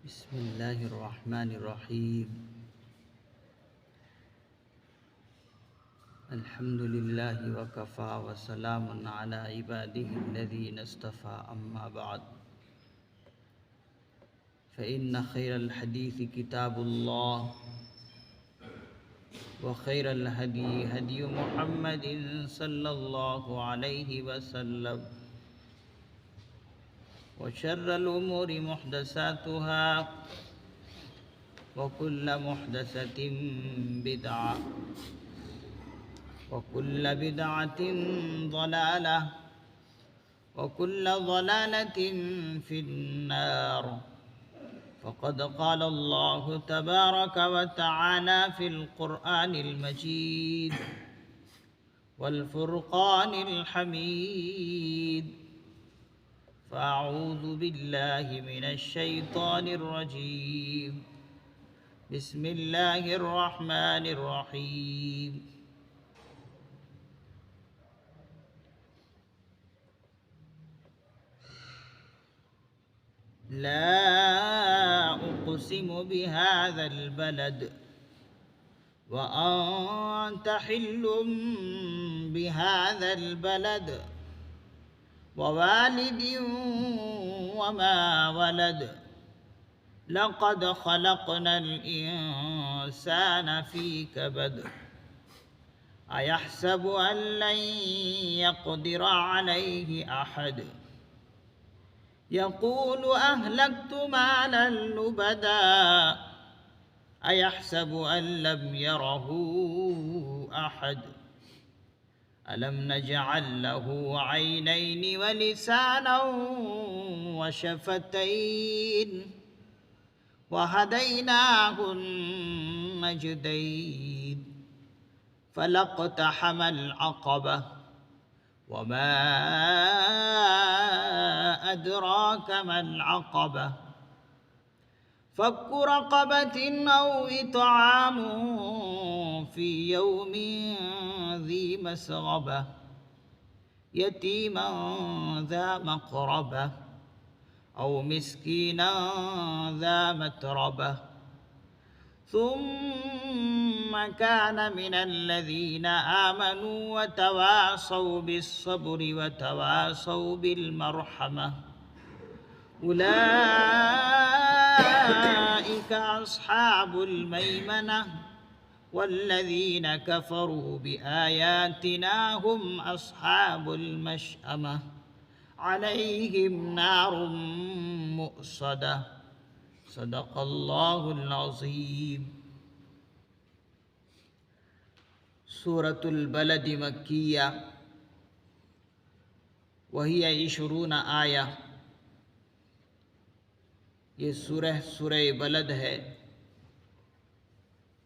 بسم اللہ الرحمن الرحیم الحمد للہ وکفی وسلام علی عباده الذین اصطفى اما بعد فإن خیر الحدیث کتاب اللہ وخیر الہدی ہدی محمد صلی اللہ علیہ وسلم وشر الأمور محدثاتها وكل محدثة بدعة وكل بدعة ضلالة وكل ضلالة في النار فقد قال الله تبارك وتعالى في القرآن المجيد والفرقان الحميد فأعوذ بالله من الشيطان الرجيم بسم الله الرحمن الرحيم لا أقسم بهذا البلد وأنت حل بهذا البلد ووالد وما ولد لقد خلقنا الإنسان في كبد أيحسب أن لن يقدر عليه أحد يقول أهلكت مالا لبدا أيحسب أن لم يره أحد ألم نجعل له عينين ولسانا وشفتين وهديناه النجدين فلاقتحم العقبة وما أدراك ما العقبة فك رقبة أو إطعام في يوم ذي مسغبة يتيما ذا مقربة أو مسكينا ذا متربة ثم كان من الذين آمنوا وتواصوا بالصبر وتواصوا بالمرحمة أولئك أصحاب الميمنة والذين كفروا بآياتنا هم أصحاب المشأمة عليهم نار مؤصدة صدق اللہ العظیم۔ سورة البلد مکیہ وہی 20 آیہ۔ یہ سورہ بلد ہے،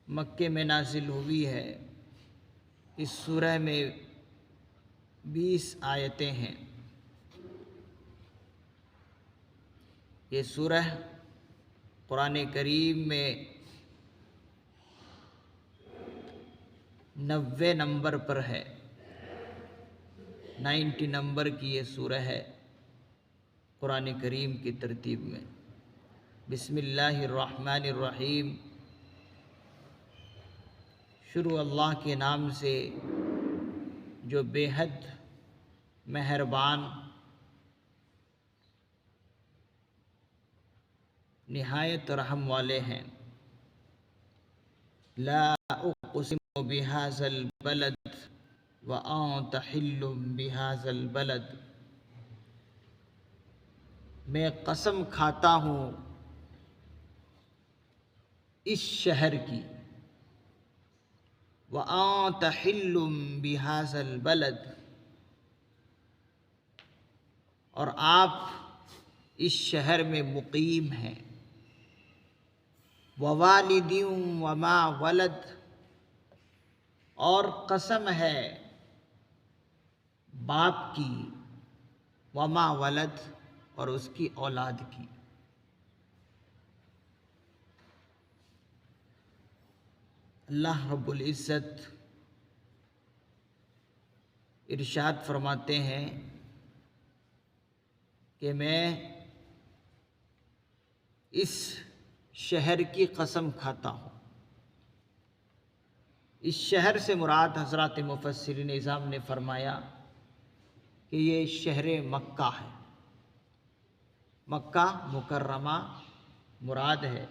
مکے میں نازل ہوئی ہے۔ اس سورہ میں 20 آیتیں ہیں۔ یہ سورہ قرآن کریم میں 90 نمبر پر ہے، 90 نمبر کی یہ سورہ ہے قرآن کریم کی ترتیب میں۔ بسم اللہ الرحمن الرحیم، شروع اللہ کے نام سے جو بے حد مہربان نہایت رحم والے ہیں۔ لا اقسم بهذا البلد وانت حل بهذا البلد، میں قسم کھاتا ہوں اس شہر کی، وانت حل بهذا البلد، اور آپ اس شہر میں مقیم ہیں، ووالد وما ولد، اور قسم ہے باپ کی، وما ولد، اور اس کی اولاد کی۔ اللہ رب العزت ارشاد فرماتے ہیں کہ میں اس شہر کی قسم کھاتا ہوں۔ اس شہر سے مراد حضرات مفسرین اعظام نے فرمایا کہ یہ شہر مکہ ہے، مکہ مکرمہ مراد ہے۔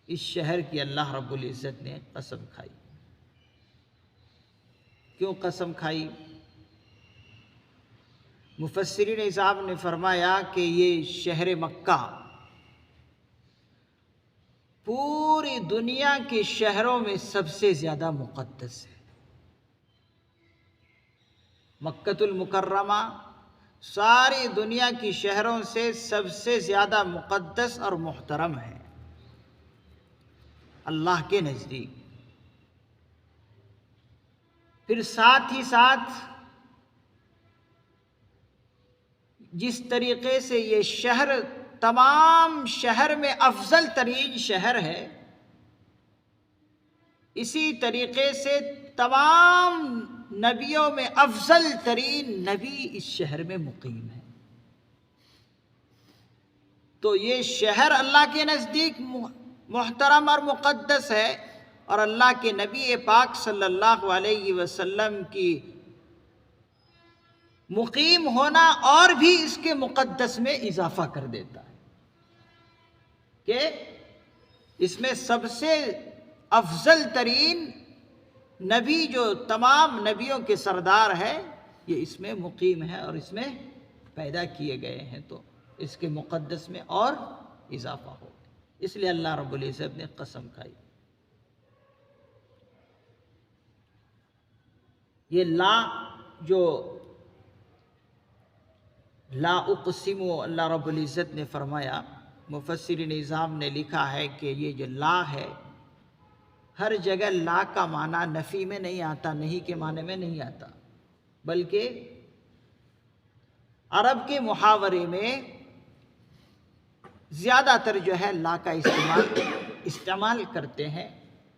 اس شہر کی اللہ رب العزت نے قسم کھائی۔ کیوں قسم کھائی؟ مفسرین اعظام نے فرمایا کہ یہ شہر مکہ پوری دنیا کے شہروں میں سب سے زیادہ مقدس ہے۔ مکۃ المکرمہ ساری دنیا کی شہروں سے سب سے زیادہ مقدس اور محترم ہے اللہ کے نزدیک۔ پھر ساتھ ہی ساتھ جس طریقے سے یہ شہر تمام شہر میں افضل ترین شہر ہے، اسی طریقے سے تمام نبیوں میں افضل ترین نبی اس شہر میں مقیم ہے۔ تو یہ شہر اللہ کے نزدیک محترم اور مقدس ہے، اور اللہ کے نبی پاک صلی اللہ علیہ وسلم کی مقیم ہونا اور بھی اس کے مقدس میں اضافہ کر دیتا ہے کہ اس میں سب سے افضل ترین نبی جو تمام نبیوں کے سردار ہے، یہ اس میں مقیم ہے اور اس میں پیدا کیے گئے ہیں، تو اس کے مقدس میں اور اضافہ ہو، اس لیے اللہ رب العزت نے قسم کھائی۔ یہ لا جو لا اقسم اللہ رب العزت نے فرمایا، مفسرین اعظام نے لکھا ہے کہ یہ جو لا ہے، ہر جگہ لا کا معنی نفی میں نہیں آتا، نہیں کے معنی میں نہیں آتا، بلکہ عرب کے محاورے میں زیادہ تر جو ہے لا کا استعمال کرتے ہیں،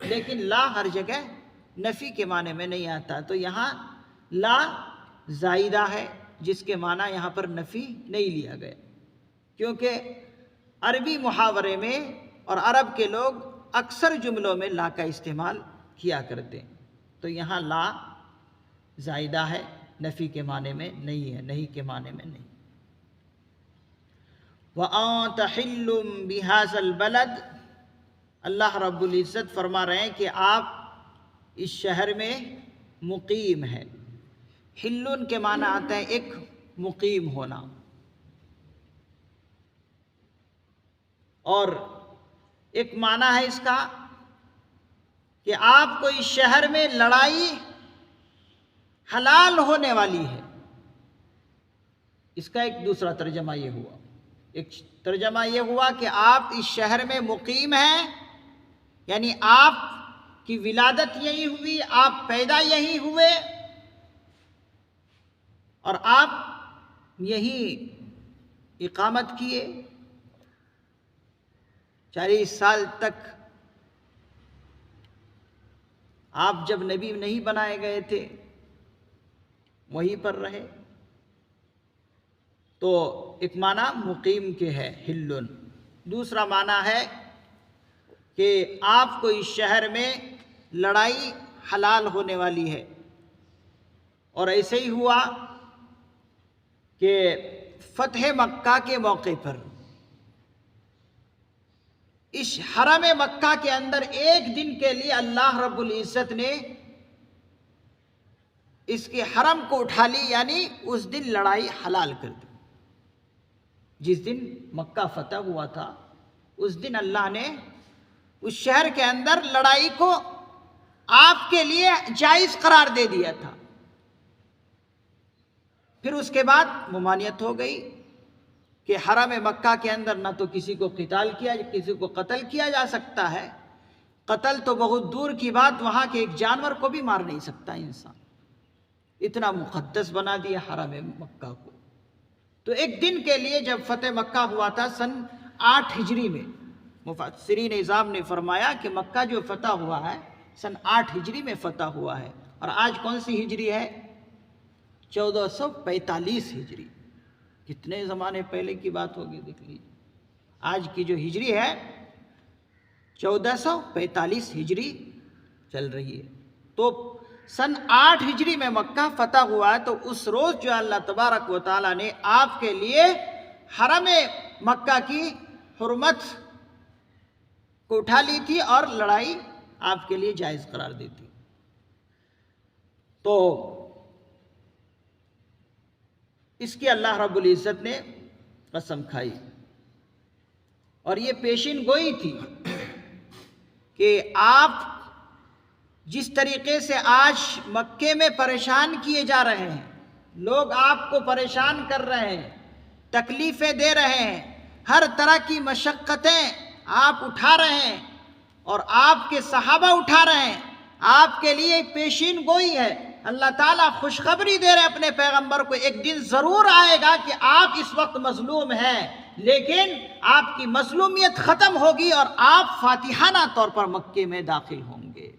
لیکن لا ہر جگہ نفی کے معنی میں نہیں آتا۔ تو یہاں لا زائدہ ہے، جس کے معنی یہاں پر نفی نہیں لیا گیا، کیونکہ عربی محاورے میں اور عرب کے لوگ اکثر جملوں میں لا کا استعمال کیا کرتے ہیں، تو یہاں لا زائدہ ہے، نفی کے معنی میں نہیں ہے، نہیں کے معنی میں نہیں۔ وَأَنْتَ حِلٌّ بِهَذَا الْبَلَدِ، اللہ رب العزت فرما رہے ہیں کہ آپ اس شہر میں مقیم ہیں۔ حلٌ کے معنی آتا ہے ایک مقیم ہونا، اور ایک معنی ہے اس کا کہ آپ کو اس شہر میں لڑائی حلال ہونے والی ہے۔ اس کا ایک دوسرا ترجمہ یہ ہوا، ایک ترجمہ یہ ہوا کہ آپ اس شہر میں مقیم ہیں، یعنی آپ کی ولادت یہی ہوئی، آپ پیدا یہی ہوئے، اور آپ یہی اقامت کیے 40 سال تک۔ آپ جب نبی نہیں بنائے گئے تھے وہیں پر رہے، تو ایک معنی مقیم کے ہے حلٌ۔ دوسرا معنی ہے کہ آپ کو اس شہر میں لڑائی حلال ہونے والی ہے، اور ایسے ہی ہوا کہ فتح مکہ کے موقع پر اس حرم مکہ کے اندر ایک دن کے لیے اللہ رب العزت نے اس کے حرم کو اٹھا لی، یعنی اس دن لڑائی حلال کر دی۔ جس دن مکہ فتح ہوا تھا اس دن اللہ نے اس شہر کے اندر لڑائی کو آپ کے لیے جائز قرار دے دیا تھا۔ پھر اس کے بعد ممانعت ہو گئی کہ حرم مکہ کے اندر نہ تو کسی کو کسی کو قتل کیا جا سکتا ہے، قتل تو بہت دور کی بات، وہاں کے ایک جانور کو بھی مار نہیں سکتا انسان، اتنا مقدس بنا دیا حرم مکہ کو۔ تو ایک دن کے لیے جب فتح مکہ ہوا تھا سن 8 ہجری میں، مفسرین اعظام نے فرمایا کہ مکہ جو فتح ہوا ہے سن 8 ہجری میں فتح ہوا ہے، اور آج کون سی ہجری ہے؟ 1445 ہجری۔ کتنے زمانے پہلے کی بات ہوگی، دیکھ لیجیے۔ آج کی جو ہجری ہے 1445 ہجری چل رہی ہے، تو سن 8 ہجری میں مکہ فتح ہوا ہے، تو اس روز جو اللہ تبارک و تعالیٰ نے آپ کے لیے حرم مکہ کی حرمت کو اٹھا لی تھی اور لڑائی آپ کے لیے جائز قرار دی تھی۔ تو اس کی اللہ رب العزت نے قسم کھائی، اور یہ پیشین گوئی تھی کہ آپ جس طریقے سے آج مکے میں پریشان کیے جا رہے ہیں، لوگ آپ کو پریشان کر رہے ہیں، تکلیفیں دے رہے ہیں، ہر طرح کی مشقتیں آپ اٹھا رہے ہیں اور آپ کے صحابہ اٹھا رہے ہیں، آپ کے لیے ایک پیشین گوئی ہے۔ اللہ تعالیٰ خوشخبری دے رہے اپنے پیغمبر کو، ایک دن ضرور آئے گا کہ آپ اس وقت مظلوم ہیں، لیکن آپ کی مظلومیت ختم ہوگی اور آپ فاتحانہ طور پر مکے میں داخل ہوں گے،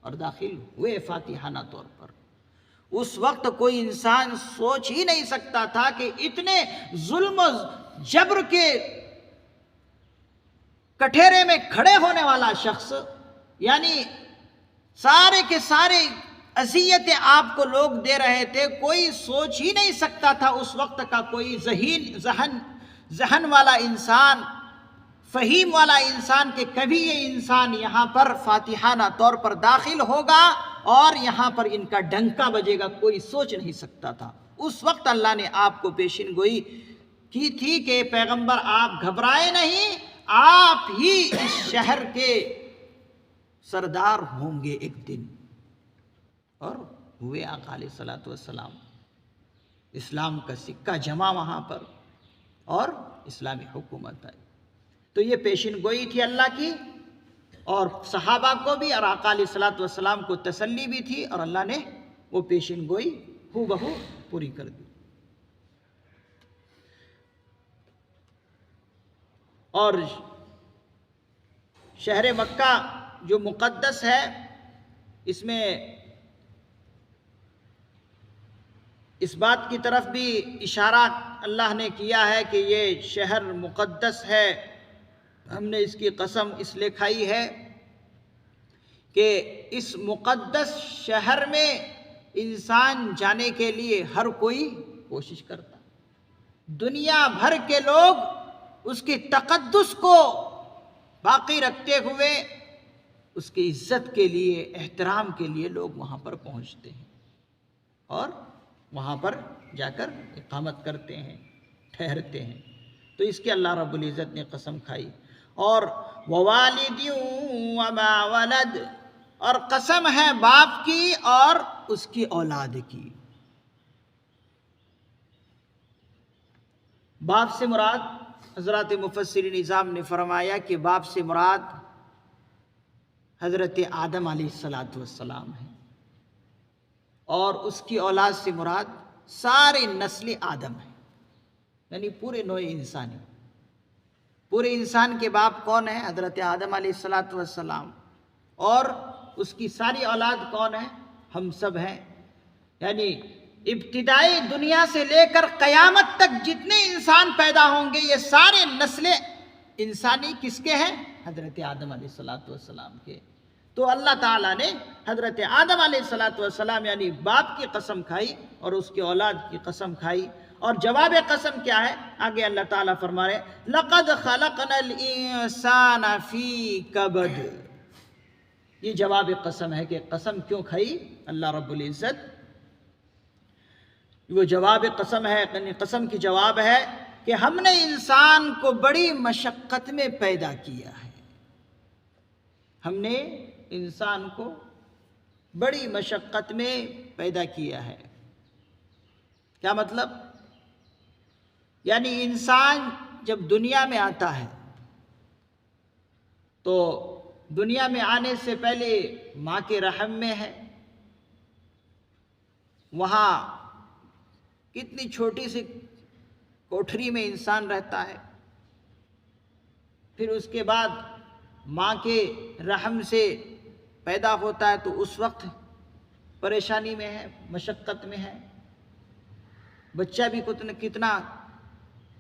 اور داخل ہوئے فاتحانہ طور پر۔ اس وقت کوئی انسان سوچ ہی نہیں سکتا تھا کہ اتنے ظلم و جبر کے کٹہرے میں کھڑے ہونے والا شخص، یعنی سارے کے سارے اذیتیں آپ کو لوگ دے رہے تھے، کوئی سوچ ہی نہیں سکتا تھا اس وقت کا کوئی ذہن والا انسان، فہیم والا انسان، کہ کبھی یہ انسان یہاں پر فاتحانہ طور پر داخل ہوگا اور یہاں پر ان کا ڈنکا بجے گا، کوئی سوچ نہیں سکتا تھا۔ اس وقت اللہ نے آپ کو پیشین گوئی کی تھی کہ پیغمبر آپ گھبرائے نہیں، آپ ہی اس شہر کے سردار ہوں گے ایک دن۔ اور ہوئے آقا علیہ الصلوۃ والسلام، اسلام کا سکہ جمع وہاں پر اور اسلامی حکومت آئی۔ تو یہ پیشین گوئی تھی اللہ کی، اور صحابہ کو بھی اور آقا علیہ الصلوۃ والسلام کو تسلی بھی تھی، اور اللہ نے وہ پیشین گوئی ہو بہو پوری کر دی۔ اور شہر مکہ جو مقدس ہے، اس میں اس بات کی طرف بھی اشارہ اللہ نے کیا ہے کہ یہ شہر مقدس ہے۔ ہم نے اس کی قسم اس لیے کھائی ہے کہ اس مقدس شہر میں انسان جانے کے لیے ہر کوئی کوشش کرتا، دنیا بھر کے لوگ اس کی تقدس کو باقی رکھتے ہوئے اس کی عزت کے لیے، احترام کے لیے لوگ وہاں پر پہنچتے ہیں اور وہاں پر جا کر اقامت کرتے ہیں، ٹھہرتے ہیں۔ تو اس کی اللہ رب العزت نے قسم کھائی۔ اور ووالد وما ولد، اور قسم ہے باپ کی اور اس کی اولاد کی۔ باپ سے مراد، حضرات مفسرین نظام نے فرمایا کہ باپ سے مراد حضرت آدم علیہ السلام ہے، اور اس کی اولاد سے مراد سارے نسل آدم ہے، یعنی پورے نوع انسانی۔ پورے انسان کے باپ کون ہیں؟ حضرت آدم علیہ السلام، اور اس کی ساری اولاد کون ہے؟ ہم سب ہیں۔ یعنی ابتدائی دنیا سے لے کر قیامت تک جتنے انسان پیدا ہوں گے، یہ سارے نسل انسانی کس کے ہیں؟ حضرت آدم علیہ السلام کے۔ تو اللہ تعالیٰ نے حضرت آدم علیہ السلام یعنی باپ کی قسم کھائی اور اس کی اولاد کی قسم کھائی۔ اور جواب قسم کیا ہے؟ آگے اللہ تعالیٰ فرما رہے لَقَدْ خَلَقْنَا الْإِنسَانَ فِي كَبَدٍ۔ یہ جواب قسم ہے کہ قسم کیوں کھائی اللہ رب العزت؟ وہ جواب قسم ہے، یعنی قسم کی جواب ہے کہ ہم نے انسان کو بڑی مشقت میں پیدا کیا ہے۔ ہم نے انسان کو بڑی مشقت میں پیدا کیا ہے۔ کیا مطلب؟ یعنی انسان جب دنیا میں آتا ہے تو دنیا میں آنے سے پہلے ماں کے رحم میں ہے، وہاں کتنی چھوٹی سی کوٹھری میں انسان رہتا ہے، پھر اس کے بعد ماں کے رحم سے پیدا ہوتا ہے تو اس وقت پریشانی میں ہے، مشقت میں ہے، بچہ بھی کتنا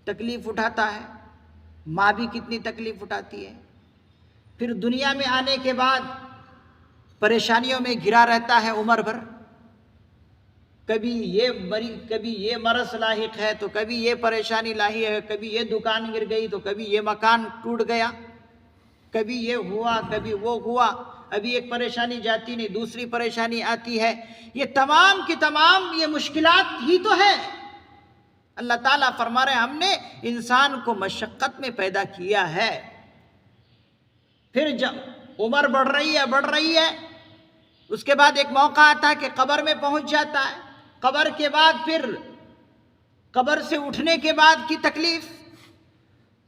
تکلیف اٹھاتا ہے، ماں بھی کتنی تکلیف اٹھاتی ہے، پھر دنیا میں آنے کے بعد پریشانیوں میں گھرا رہتا ہے عمر بھر، کبھی یہ مرض لاحق ہے تو کبھی یہ پریشانی لاحق ہے، کبھی یہ دکان گر گئی تو کبھی یہ مکان ٹوٹ گیا، کبھی یہ ہوا کبھی وہ ہوا، ابھی ایک پریشانی جاتی نہیں دوسری پریشانی آتی ہے۔ یہ تمام کی تمام یہ مشکلات ہی تو ہے۔ اللہ تعالیٰ فرما رہے ہیں ہم نے انسان کو مشقت میں پیدا کیا ہے۔ پھر جب عمر بڑھ رہی ہے، اس کے بعد ایک موقع آتا ہے کہ قبر میں پہنچ جاتا ہے، قبر کے بعد پھر قبر سے اٹھنے کے بعد کی تکلیف۔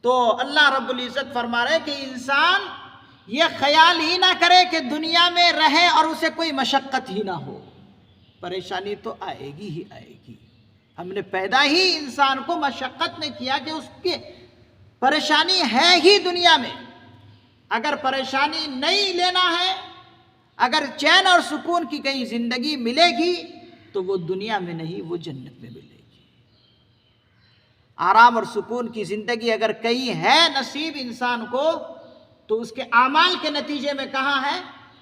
تو اللہ رب العزت فرما رہے کہ انسان یہ خیال ہی نہ کرے کہ دنیا میں رہے اور اسے کوئی مشقت ہی نہ ہو، پریشانی تو آئے گی ہی آئے گی۔ ہم نے پیدا ہی انسان کو مشقت میں کیا کہ اس کی پریشانی ہے ہی دنیا میں۔ اگر پریشانی نہیں لینا ہے، اگر چین اور سکون کی کہیں زندگی ملے گی تو وہ دنیا میں نہیں، وہ جنت میں ملے گی۔ آرام اور سکون کی زندگی اگر کہیں ہے نصیب انسان کو تو اس کے اعمال کے نتیجے میں کہاں ہے؟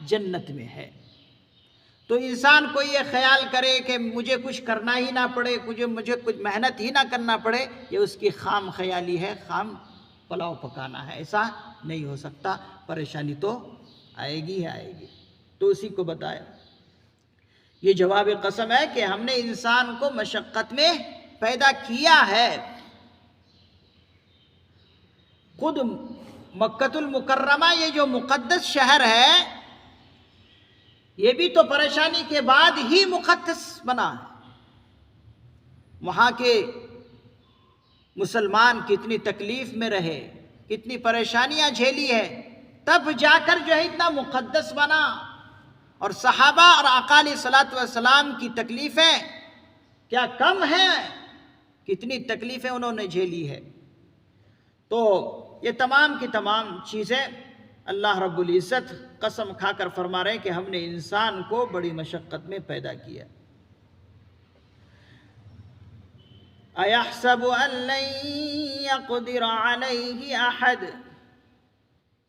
جنت میں ہے۔ تو انسان کو یہ خیال کرے کہ مجھے کچھ کرنا ہی نہ پڑے، مجھے کچھ محنت ہی نہ کرنا پڑے، یہ اس کی خام خیالی ہے، خام پلاؤ پکانا ہے۔ ایسا نہیں ہو سکتا، پریشانی تو آئے گی آئے گی۔ تو اسی کو بتایا، یہ جواب قسم ہے کہ ہم نے انسان کو مشقت میں پیدا کیا ہے۔ خود مکۃ المکرمہ یہ جو مقدس شہر ہے، یہ بھی تو پریشانی کے بعد ہی مقدس بنا ہے۔ وہاں کے مسلمان کتنی تکلیف میں رہے، کتنی پریشانیاں جھیلی ہے، تب جا کر جو ہے اتنا مقدس بنا۔ اور صحابہ اور آقا علیہ الصلوۃ والسلام کی تکلیفیں کیا کم ہیں؟ کتنی تکلیفیں انہوں نے جھیلی ہے۔ تو یہ تمام کی تمام چیزیں اللہ رب العزت قسم کھا کر فرما رہے ہیں کہ ہم نے انسان کو بڑی مشقت میں پیدا کیا۔ أَيَحْسَبُ أَن لَّن يَقْدِرَ عَلَيْهِ أَحَدٌ،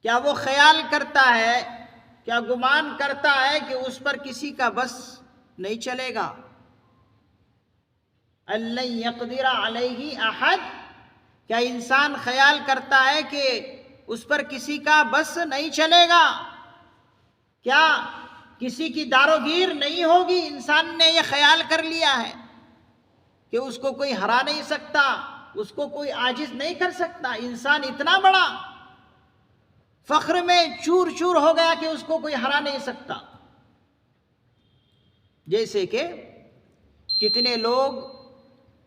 کیا وہ خیال کرتا ہے، کیا گمان کرتا ہے کہ اس پر کسی کا بس نہیں چلے گا؟ أَن لَّن يَقْدِرَ عَلَيْهِ أَحَدٌ، کیا انسان خیال کرتا ہے کہ اس پر کسی کا بس نہیں چلے گا؟ کیا کسی کی داروگیر نہیں ہوگی؟ انسان نے یہ خیال کر لیا ہے کہ اس کو کوئی ہرا نہیں سکتا، اس کو کوئی عاجز نہیں کر سکتا۔ انسان اتنا بڑا فخر میں چور چور ہو گیا کہ اس کو کوئی ہرا نہیں سکتا۔ جیسے کہ کتنے لوگ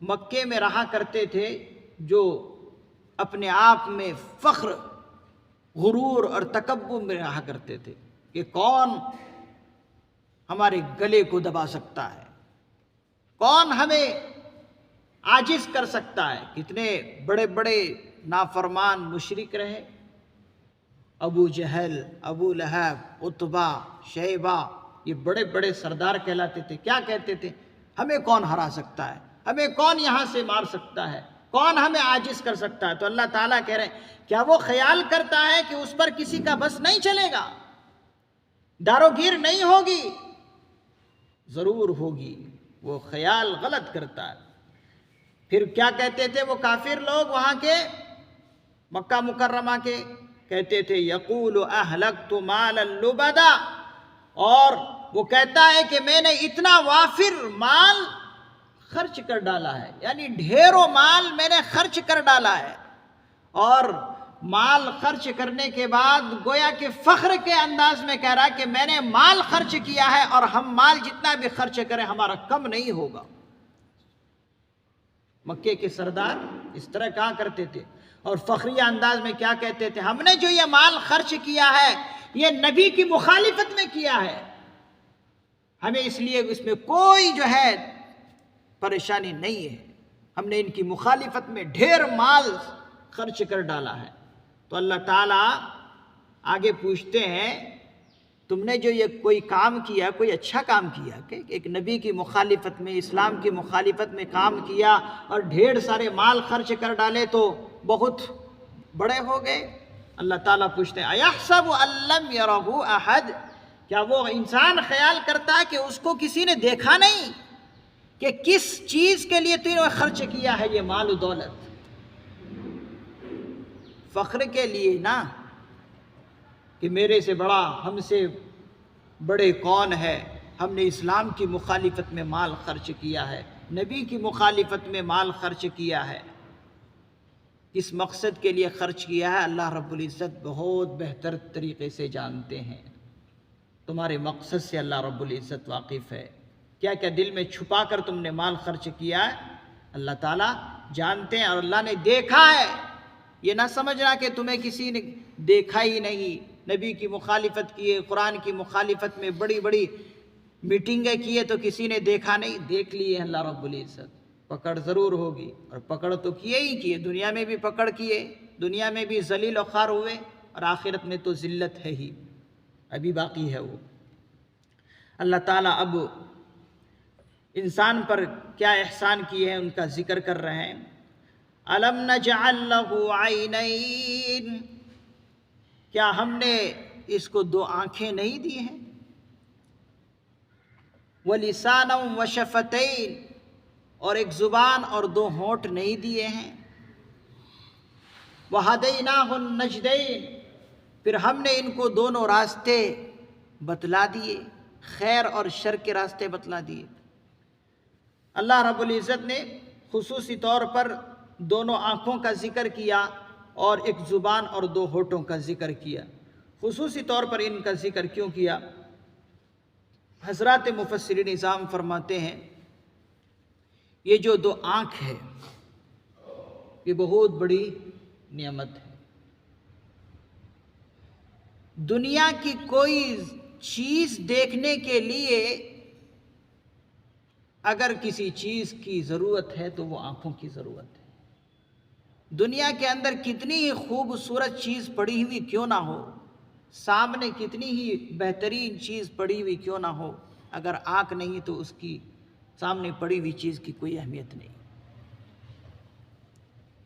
مکے میں رہا کرتے تھے جو اپنے آپ میں فخر، غرور اور تکبر میں رہا کرتے تھے کہ کون ہمارے گلے کو دبا سکتا ہے، کون ہمیں عاجز کر سکتا ہے۔ کتنے بڑے بڑے نافرمان مشرک رہے، ابو جہل، ابو لہب، عتبہ، شیبہ، یہ بڑے بڑے سردار کہلاتے تھے۔ کیا کہتے تھے؟ ہمیں کون ہرا سکتا ہے، ہمیں کون یہاں سے مار سکتا ہے، کون ہمیں عاجز کر سکتا ہے؟ تو اللہ تعالیٰ کہہ رہے ہیں کیا وہ خیال کرتا ہے کہ اس پر کسی کا بس نہیں چلے گا، داروگیر نہیں ہوگی؟ ضرور ہوگی، وہ خیال غلط کرتا ہے۔ پھر کیا کہتے تھے وہ کافر لوگ وہاں کے، مکہ مکرمہ کے؟ کہتے تھے یقول اہلکت مالا لبدا، اور وہ کہتا ہے کہ میں نے اتنا وافر مال خرچ کر ڈالا ہے، یعنی ڈھیروں مال میں نے خرچ کر ڈالا ہے۔ اور مال خرچ کرنے کے بعد گویا کہ فخر کے انداز میں کہہ رہا ہے کہ میں نے مال خرچ کیا ہے اور ہم مال جتنا بھی خرچ کریں ہمارا کم نہیں ہوگا۔ مکے کے سردار اس طرح کہا کرتے تھے، اور فخریہ انداز میں کیا کہتے تھے؟ ہم نے جو یہ مال خرچ کیا ہے یہ نبی کی مخالفت میں کیا ہے، ہمیں اس لیے اس میں کوئی جو ہے پریشانی نہیں ہے، ہم نے ان کی مخالفت میں ڈھیر مال خرچ کر ڈالا ہے۔ تو اللہ تعالیٰ آگے پوچھتے ہیں تم نے جو یہ کوئی کام کیا، کوئی اچھا کام کیا کہ ایک نبی کی مخالفت میں، اسلام کی مخالفت میں کام کیا اور ڈھیر سارے مال خرچ کر ڈالے، تو بہت بڑے ہو گئے۔ اللہ تعالیٰ پوچھتے ہیں اَيَحْسَبُ أَن لَّمْ يَرَهُ أَحَدٌ، کیا وہ انسان خیال کرتا ہے کہ اس کو کسی نے دیکھا نہیں کہ کس چیز کے لیے تو نے خرچ کیا ہے یہ مال و دولت؟ فخر کے لیے نا، کہ میرے سے بڑا، ہم سے بڑے کون ہے، ہم نے اسلام کی مخالفت میں مال خرچ کیا ہے، نبی کی مخالفت میں مال خرچ کیا ہے۔ کس مقصد کے لیے خرچ کیا ہے اللہ رب العزت بہت بہتر طریقے سے جانتے ہیں۔ تمہارے مقصد سے اللہ رب العزت واقف ہے، کیا کیا دل میں چھپا کر تم نے مال خرچ کیا ہے اللہ تعالیٰ جانتے ہیں، اور اللہ نے دیکھا ہے۔ یہ نہ سمجھنا کہ تمہیں کسی نے دیکھا ہی نہیں، نبی کی مخالفت کیے، قرآن کی مخالفت میں بڑی بڑی میٹنگیں کیے تو کسی نے دیکھا نہیں، دیکھ لیے اللہ رب العزت۔ پکڑ ضرور ہوگی، اور پکڑ تو کیے ہی کیے، دنیا میں بھی پکڑ کیے، دنیا میں بھی ذلیل و خوار ہوئے، اور آخرت میں تو ذلت ہے ہی، ابھی باقی ہے وہ۔ اللہ تعالیٰ اب انسان پر کیا احسان کیے ہیں ان کا ذکر کر رہے ہیں۔ أَلَمْ نَجْعَلْ لَهُ عَيْنَيْنِ، کیا ہم نے اس کو دو آنکھیں نہیں دی ہیں؟ وَلِسَانًا وَشَفَتَيْنِ، اور ایک زبان اور دو ہونٹ نہیں دیے ہیں؟ وَهَدَيْنَاهُ النَّجْدَيْنِ، پھر ہم نے ان کو دونوں راستے بتلا دیے، خیر اور شر کے راستے بتلا دیے۔ اللہ رب العزت نے خصوصی طور پر دونوں آنکھوں کا ذکر کیا اور ایک زبان اور دو ہونٹوں کا ذکر کیا۔ خصوصی طور پر ان کا ذکر کیوں کیا؟ حضرات مفسرین نظام فرماتے ہیں یہ جو دو آنکھ ہے یہ بہت بڑی نعمت ہے۔ دنیا کی کوئی چیز دیکھنے کے لیے اگر کسی چیز کی ضرورت ہے تو وہ آنکھوں کی ضرورت ہے۔ دنیا کے اندر کتنی ہی خوبصورت چیز پڑی ہوئی کیوں نہ ہو، سامنے کتنی ہی بہترین چیز پڑی ہوئی کیوں نہ ہو، اگر آنکھ نہیں تو اس کی سامنے پڑی ہوئی چیز کی کوئی اہمیت نہیں۔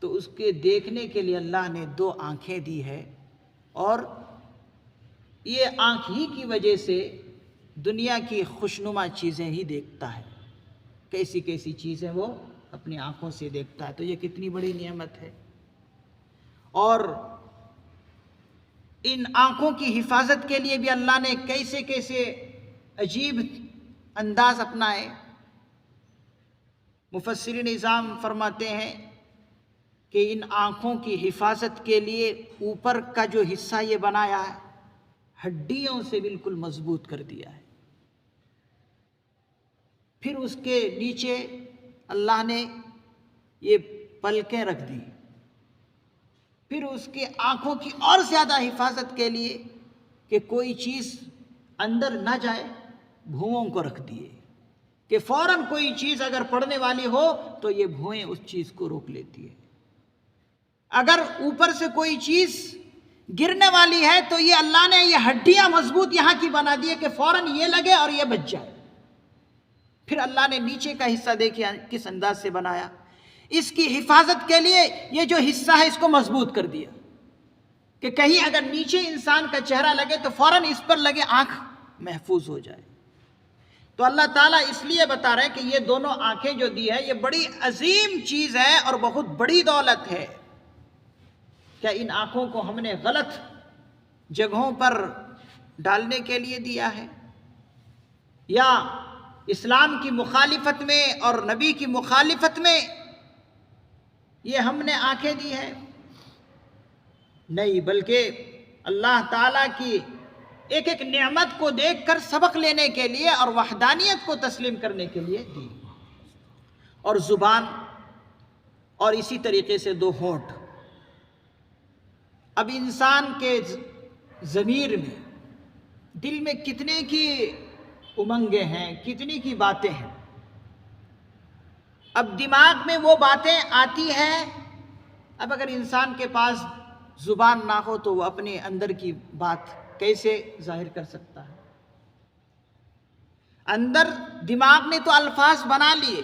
تو اس کے دیکھنے کے لیے اللہ نے دو آنکھیں دی ہے، اور یہ آنکھ ہی کی وجہ سے دنیا کی خوشنما چیزیں ہی دیکھتا ہے، کیسی کیسی چیزیں وہ اپنی آنکھوں سے دیکھتا ہے۔ تو یہ کتنی بڑی نعمت ہے۔ اور ان آنکھوں کی حفاظت کے لیے بھی اللہ نے کیسے کیسے عجیب انداز اپنائے۔ مفسرین نظام فرماتے ہیں کہ ان آنکھوں کی حفاظت کے لیے اوپر کا جو حصہ یہ بنایا ہے ہڈیوں سے بالکل مضبوط کر دیا ہے، پھر اس کے نیچے اللہ نے یہ پلکیں رکھ دی، پھر اس کے آنکھوں کی اور زیادہ حفاظت کے لیے کہ کوئی چیز اندر نہ جائے بھوؤں کو رکھ دیے کہ فوراً کوئی چیز اگر پڑنے والی ہو تو یہ بھوئیں اس چیز کو روک لیتی ہے۔ اگر اوپر سے کوئی چیز گرنے والی ہے تو یہ اللہ نے یہ ہڈیاں مضبوط یہاں کی بنا دی کہ فوراً یہ لگے اور یہ بچ جائے۔ پھر اللہ نے نیچے کا حصہ دیکھیں کس انداز سے بنایا، اس کی حفاظت کے لیے یہ جو حصہ ہے اس کو مضبوط کر دیا کہ کہیں اگر نیچے انسان کا چہرہ لگے تو فوراً اس پر لگے آنکھ محفوظ ہو جائے۔ تو اللہ تعالیٰ اس لیے بتا رہے ہیں کہ یہ دونوں آنکھیں جو دی ہے یہ بڑی عظیم چیز ہے اور بہت بڑی دولت ہے۔ کیا ان آنکھوں کو ہم نے غلط جگہوں پر ڈالنے کے لیے دیا ہے، یا اسلام کی مخالفت میں اور نبی کی مخالفت میں یہ ہم نے آنکھیں دی ہے؟ نہیں، بلکہ اللہ تعالیٰ کی ایک ایک نعمت کو دیکھ کر سبق لینے کے لیے اور وحدانیت کو تسلیم کرنے کے لیے دی۔ اور زبان اور اسی طریقے سے دو ہونٹ۔ اب انسان کے ضمیر میں، دل میں کتنے کی امنگیں ہیں، کتنی کی باتیں ہیں۔ اب دماغ میں وہ باتیں آتی ہیں، اب اگر انسان کے پاس زبان نہ ہو تو وہ اپنے اندر کی بات کیسے ظاہر کر سکتا ہے؟ اندر دماغ نے تو الفاظ بنا لیے،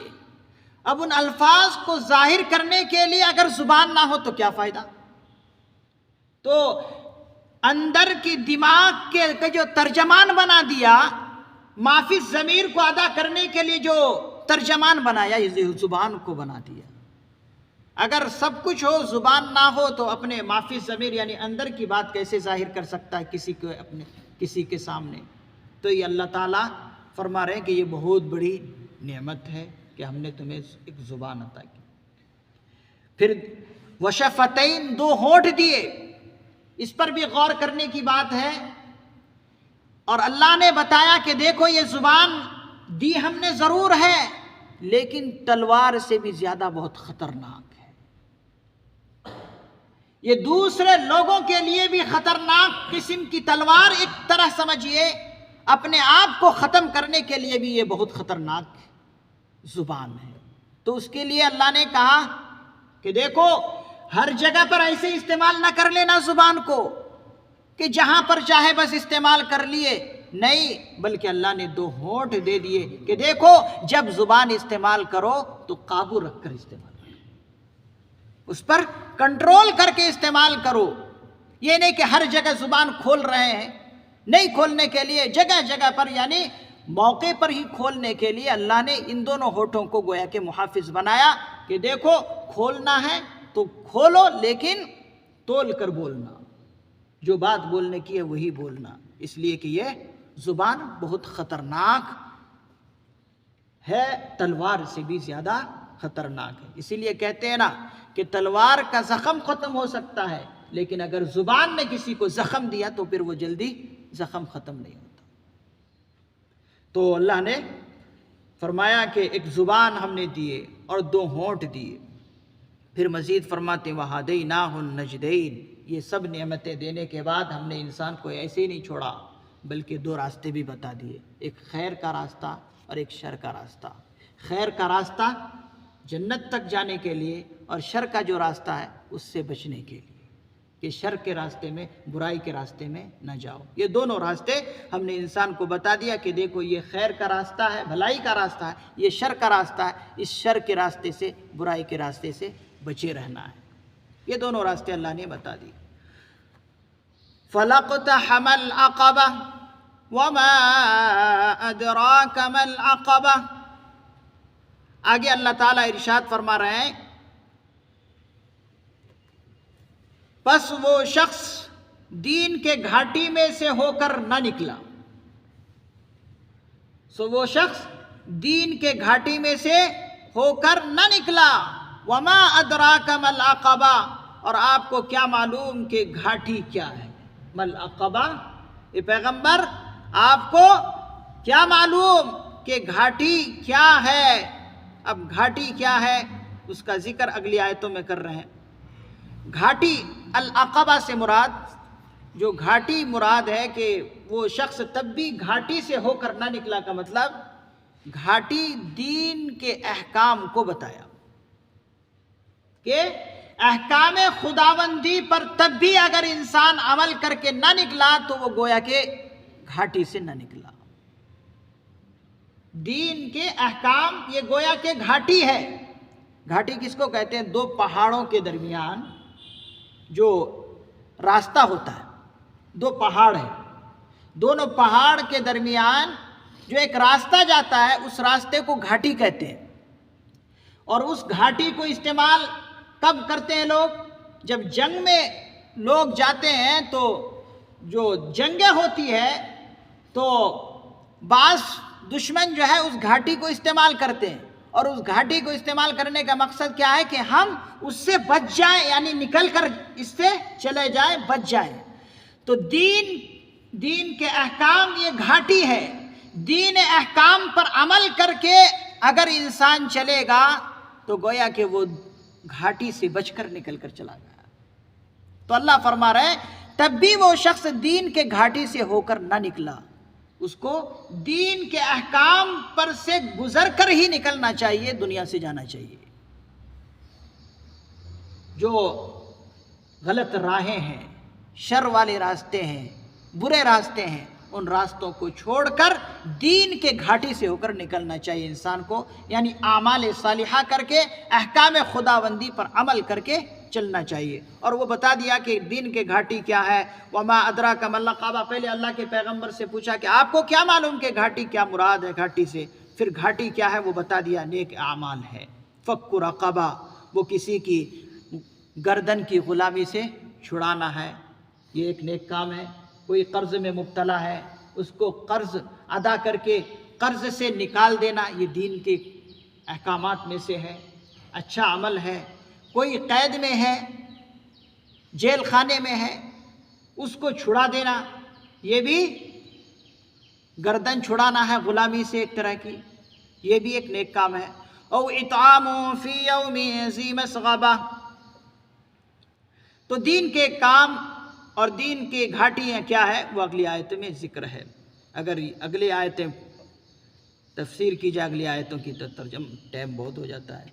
اب ان الفاظ کو ظاہر کرنے کے لیے اگر زبان نہ ہو تو کیا فائدہ؟ تو اندر کی دماغ کے جو ترجمان بنا دیا، معافی ضمیر کو ادا کرنے کے لیے جو ترجمان بنایا، یہ زبان کو بنا دیا۔ اگر سب کچھ ہو، زبان نہ ہو، تو اپنے معافی ضمیر یعنی اندر کی بات کیسے ظاہر کر سکتا ہے کسی کے سامنے؟ تو یہ اللہ تعالیٰ فرما رہے ہیں کہ یہ بہت بڑی نعمت ہے کہ ہم نے تمہیں ایک زبان عطا کی۔ پھر وشفتین، دو ہونٹ دیے، اس پر بھی غور کرنے کی بات ہے۔ اور اللہ نے بتایا کہ دیکھو یہ زبان دی ہم نے ضرور ہے، لیکن تلوار سے بھی زیادہ بہت خطرناک ہے۔ یہ دوسرے لوگوں کے لیے بھی خطرناک قسم کی تلوار، ایک طرح سمجھیے اپنے آپ کو ختم کرنے کے لیے بھی یہ بہت خطرناک زبان ہے۔ تو اس کے لیے اللہ نے کہا کہ دیکھو ہر جگہ پر ایسے استعمال نہ کر لینا زبان کو کہ جہاں پر چاہے بس استعمال کر لیے، نہیں، بلکہ اللہ نے دو ہونٹ دے دیے کہ دیکھو جب زبان استعمال کرو تو قابو رکھ کر استعمال کرو، اس پر کنٹرول کر کے استعمال کرو۔ یہ نہیں کہ ہر جگہ زبان کھول رہے ہیں، نہیں کھولنے کے لیے جگہ جگہ پر یعنی موقع پر ہی کھولنے کے لیے اللہ نے ان دونوں ہونٹوں کو گویا کہ محافظ بنایا کہ دیکھو کھولنا ہے تو کھولو، لیکن تول کر بولنا، جو بات بولنے کی ہے وہی بولنا، اس لیے کہ یہ زبان بہت خطرناک ہے، تلوار سے بھی زیادہ خطرناک ہے۔ اسی لیے کہتے ہیں نا کہ تلوار کا زخم ختم ہو سکتا ہے، لیکن اگر زبان نے کسی کو زخم دیا تو پھر وہ جلدی زخم ختم نہیں ہوتا۔ تو اللہ نے فرمایا کہ ایک زبان ہم نے دیے اور دو ہونٹ دیے۔ پھر مزید فرماتے وَهَدَيْنَاهُ النَّجْدَيْنِ، یہ سب نعمتیں دینے کے بعد ہم نے انسان کو ایسے ہی نہیں چھوڑا، بلکہ دو راستے بھی بتا دیے، ایک خیر کا راستہ اور ایک شر کا راستہ۔ خیر کا راستہ جنت تک جانے کے لیے، اور شر کا جو راستہ ہے اس سے بچنے کے لیے کہ شر کے راستے میں، برائی کے راستے میں نہ جاؤ۔ یہ دونوں راستے ہم نے انسان کو بتا دیا کہ دیکھو یہ خیر کا راستہ ہے، بھلائی کا راستہ ہے، یہ شر کا راستہ ہے، اس شر کے راستے سے، برائی کے راستے سے بچے رہنا ہے۔ یہ دونوں راستے اللہ نے بتا دی۔ فَلَقْتَحَمَ الْعَقَبَةَ وَمَا أَدْرَاكَ مَا الْعَقَبَةُ۔ آگے اللہ تعالیٰ ارشاد فرما رہے ہیں پس وہ شخص دین کے گھاٹی میں سے ہو کر نہ نکلا، وہ شخص دین کے گھاٹی میں سے ہو کر نہ نکلا۔ وما ادراک ما العقبہ، اور آپ کو کیا معلوم کہ گھاٹی کیا ہے؟ ما العقبہ، اے پیغمبر آپ کو کیا معلوم کہ گھاٹی کیا ہے؟ اب گھاٹی کیا ہے اس کا ذکر اگلی آیتوں میں کر رہے ہیں۔ گھاٹی العقبہ سے مراد، جو گھاٹی مراد ہے کہ وہ شخص تب بھی گھاٹی سے ہو کر نہ نکلا، کا مطلب گھاٹی دین کے احکام کو بتایا کہ احکام خداوندی پر تب بھی اگر انسان عمل کر کے نہ نکلا تو وہ گویا کہ گھاٹی سے نہ نکلا۔ دین کے احکام یہ گویا کہ گھاٹی ہے۔ گھاٹی کس کو کہتے ہیں؟ دو پہاڑوں کے درمیان جو راستہ ہوتا ہے، دو پہاڑ ہیں، دونوں پہاڑ کے درمیان جو ایک راستہ جاتا ہے اس راستے کو گھاٹی کہتے ہیں۔ اور اس گھاٹی کو استعمال کب کرتے ہیں لوگ؟ جب جنگ میں لوگ جاتے ہیں تو جو جنگیں ہوتی ہے تو بعض دشمن جو ہے اس گھاٹی کو استعمال کرتے ہیں، اور اس گھاٹی کو استعمال کرنے کا مقصد کیا ہے کہ ہم اس سے بچ جائیں، یعنی نکل کر اس سے چلے جائیں، بچ جائیں۔ تو دین کے احکام یہ گھاٹی ہے۔ دین احکام پر عمل کر کے اگر انسان چلے گا تو گویا کہ وہ گھاٹی سے بچ کر نکل کر چلا گیا۔ تو اللہ فرما رہے ہیں تب بھی وہ شخص دین کے گھاٹی سے ہو کر نہ نکلا، اس کو دین کے احکام پر سے گزر کر ہی نکلنا چاہیے، دنیا سے جانا چاہیے۔ جو غلط راہیں ہیں، شر والے راستے ہیں، برے راستے ہیں، ان راستوں کو چھوڑ کر دین کے گھاٹی سے ہو کر نکلنا چاہیے انسان کو، یعنی اعمال صالحہ کر کے احکام خداوندی پر عمل کر کے چلنا چاہیے، اور وہ بتا دیا کہ دین کے گھاٹی کیا ہے۔ وما ادراک ما العقبہ، پہلے اللہ کے پیغمبر سے پوچھا کہ آپ کو کیا معلوم کہ گھاٹی کیا مراد ہے گھاٹی سے، پھر گھاٹی کیا ہے وہ بتا دیا، نیک اعمال ہے۔ فک رقبہ، وہ کسی کی گردن کی غلامی سے چھڑانا ہے، یہ ایک نیک کام ہے۔ کوئی قرض میں مبتلا ہے، اس کو قرض ادا کر کے قرض سے نکال دینا، یہ دین کے احکامات میں سے ہے، اچھا عمل ہے۔ کوئی قید میں ہے، جیل خانے میں ہے، اس کو چھڑا دینا، یہ بھی گردن چھڑانا ہے غلامی سے ایک طرح کی، یہ بھی ایک نیک کام ہے۔ او اطعام فی یوم ذی مسغبہ، تو دین کے کام اور دین کی گھاٹیاں کیا ہے وہ اگلی آیتوں میں ذکر ہے۔ اگر اگلی آیتیں تفسیر کی جائے اگلی آیتوں کی تو ٹائم بہت ہو جاتا ہے،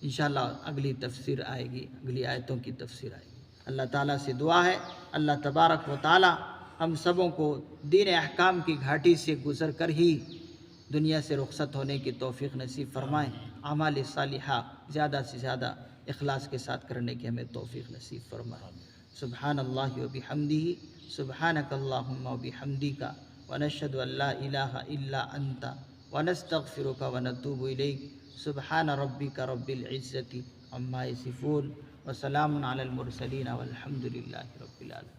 انشاءاللہ اگلی تفسیر آئے گی، اگلی آیتوں کی تفسیر آئے گی۔ اللہ تعالیٰ سے دعا ہے اللہ تبارک و تعالیٰ ہم سبوں کو دین احکام کی گھاٹی سے گزر کر ہی دنیا سے رخصت ہونے کی توفیق نصیب فرمائیں، اعمال صالحہ زیادہ سے زیادہ اخلاص کے ساتھ کرنے کی ہمیں توفیق نصیب فرمائیں۔ سبحان اللہ و بحمدہ، سبحانک اللہم و بحمدک، ونشہد ان لا الہ الا انت، ونستغفرک ونتوب الیک۔ سبحان ربک رب العزت عما یصفون، وسلام علی المرسلین والحمد للہ رب العالمین۔